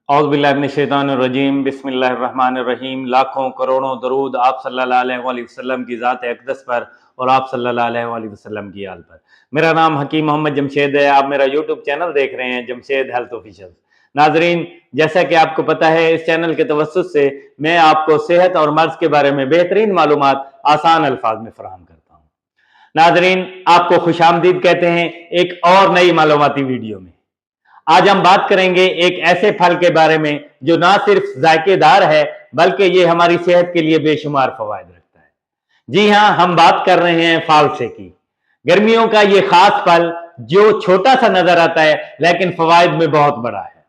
औज़ुबिल्लाहिमिनश्शैतानिर्रजीम बिस्मिल्लाहिर्रहमानिर्रहीम। लाखों करोड़ों दरूद आप सल्लल्लाहु अलैहि वसल्लम की ज़ात अक़दस पर और आप सल्लल्लाहु अलैहि वसल्लम की आल पर। मेरा नाम हकीम मोहम्मद जमशेद है। आप मेरा यूट्यूब चैनल देख रहे हैं, जमशेद हेल्थ ऑफिशियल। नाजरीन, जैसा कि आपको पता है, इस चैनल के तवस्सुत से मैं आपको सेहत और मर्ज़ के बारे में बेहतरीन मालूमात आसान अल्फाज में फराहम करता हूँ। नाजरीन, आपको खुशामदीद कहते हैं एक और नई मालूमाती वीडियो में। आज हम बात करेंगे एक ऐसे फल के बारे में जो ना सिर्फ जायकेदार है बल्कि ये हमारी सेहत के लिए बेशुमार फवायद रखता है। जी हाँ, हम बात कर रहे हैं फालसे की। गर्मियों का ये खास फल जो छोटा सा नजर आता है लेकिन फवायद में बहुत बड़ा है।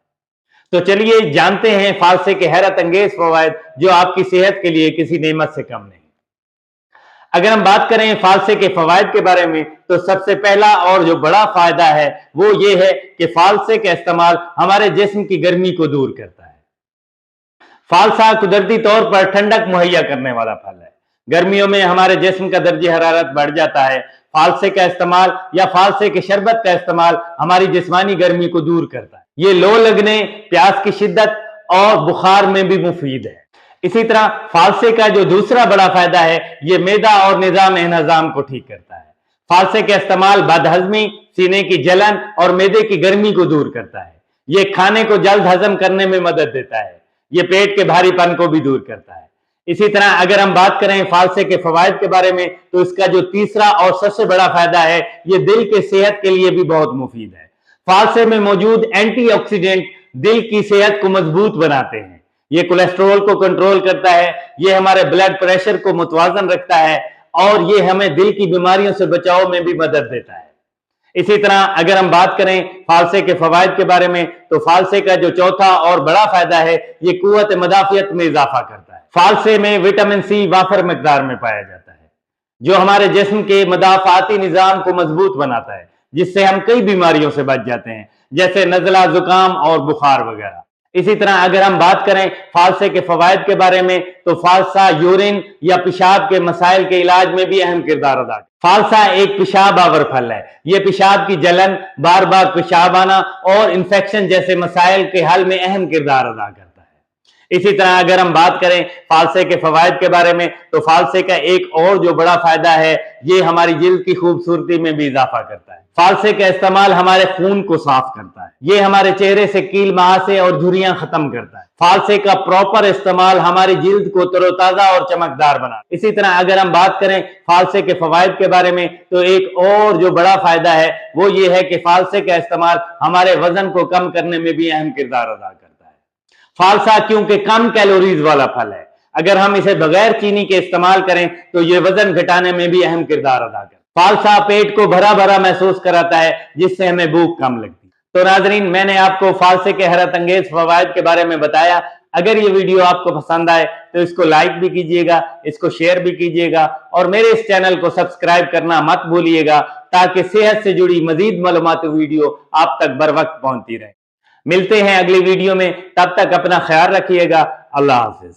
तो चलिए जानते हैं फालसे के हैरत अंगेज फवायद जो आपकी सेहत के लिए किसी नेमत से कम नहीं। अगर हम बात करें फालसे के फवायद के बारे में तो सबसे पहला और जो बड़ा फायदा है वो ये है कि फालसे का इस्तेमाल हमारे जिस्म की गर्मी को दूर करता है। फालसा कुदरती तौर पर ठंडक मुहैया करने वाला फल है। गर्मियों में हमारे जिस्म का दर्जे हरारत बढ़ जाता है। फालसे का इस्तेमाल या फालसे के शरबत का इस्तेमाल हमारी जिस्मानी गर्मी को दूर करता है। ये लो लगने, प्यास की शिद्दत और बुखार में भी मुफीद है। इसी तरह फालसे का जो दूसरा बड़ा फायदा है ये मैदा और निजाम एहतजाम को ठीक करता है। फालसे का इस्तेमाल बदहजमी, सीने की जलन और मैदे की गर्मी को दूर करता है। ये खाने को जल्द हजम करने में मदद देता है। ये पेट के भारीपन को भी दूर करता है। इसी तरह अगर हम बात करें फालसे के फवायद के बारे में तो इसका जो तीसरा और सबसे बड़ा फायदा है ये दिल के सेहत के लिए भी बहुत मुफीद है। फालसे में मौजूद एंटीऑक्सीडेंट दिल की सेहत को मजबूत बनाते हैं। ये कोलेस्ट्रॉल को कंट्रोल करता है, ये हमारे ब्लड प्रेशर को मुतवाजन रखता है और ये हमें दिल की बीमारियों से बचाव में भी मदद देता है। इसी तरह अगर हम बात करें फालसे के फवायद के बारे में तो फालसे का जो चौथा और बड़ा फायदा है ये कुव्वत मदाफियत में इजाफा करता है। फालसे में विटामिन सी वाफर मकदार में पाया जाता है जो हमारे जिस्म के मदाफाती निजाम को मजबूत बनाता है, जिससे हम कई बीमारियों से बच जाते हैं जैसे नजला, जुकाम और बुखार वगैरह। इसी तरह अगर हम बात करें फालसे के फवायद के बारे में तो फालसा यूरिन या पेशाब के मसाइल के इलाज में भी अहम किरदार अदा करता है। फालसा एक पेशाब आवर फल है। ये पेशाब की जलन, बार बार पेशाब आना और इंफेक्शन जैसे मसाइल के हल में अहम किरदार अदा करता है। इसी तरह अगर हम बात करें फालसे के फवायद के बारे में तो फालसे का एक और जो बड़ा फायदा है ये हमारी जिल्द की खूबसूरती में भी इजाफा करता है। फालसे का इस्तेमाल हमारे खून को साफ करता है। ये हमारे चेहरे से कील महासे और झुर्रियां खत्म करता है। फालसे का प्रॉपर इस्तेमाल हमारी जिल्द को तरोताजा और चमकदार बनाता है। इसी तरह अगर हम बात करें फालसे के फवायद के बारे में तो एक और जो बड़ा फायदा है वो ये है कि फालसे का इस्तेमाल हमारे वजन को कम करने में भी अहम किरदार अदा करता है। फालसा क्योंकि कम कैलोरीज वाला फल है, अगर हम इसे बगैर चीनी के इस्तेमाल करें तो ये वजन घटाने में भी अहम किरदार अदा करता है। फालसा पेट को भरा भरा महसूस कराता है जिससे हमें भूख कम लगती है। तो नाजरीन, मैंने आपको फालसे के हैरत अंगेज फवायद के बारे में बताया। अगर ये वीडियो आपको पसंद आए तो इसको लाइक भी कीजिएगा, इसको शेयर भी कीजिएगा और मेरे इस चैनल को सब्सक्राइब करना मत भूलिएगा ताकि सेहत से जुड़ी मजीद मालूमाती वीडियो आप तक बर वक्त पहुंचती रहे। मिलते हैं अगली वीडियो में, तब तक अपना ख्याल रखिएगा। अल्लाह हाफिज।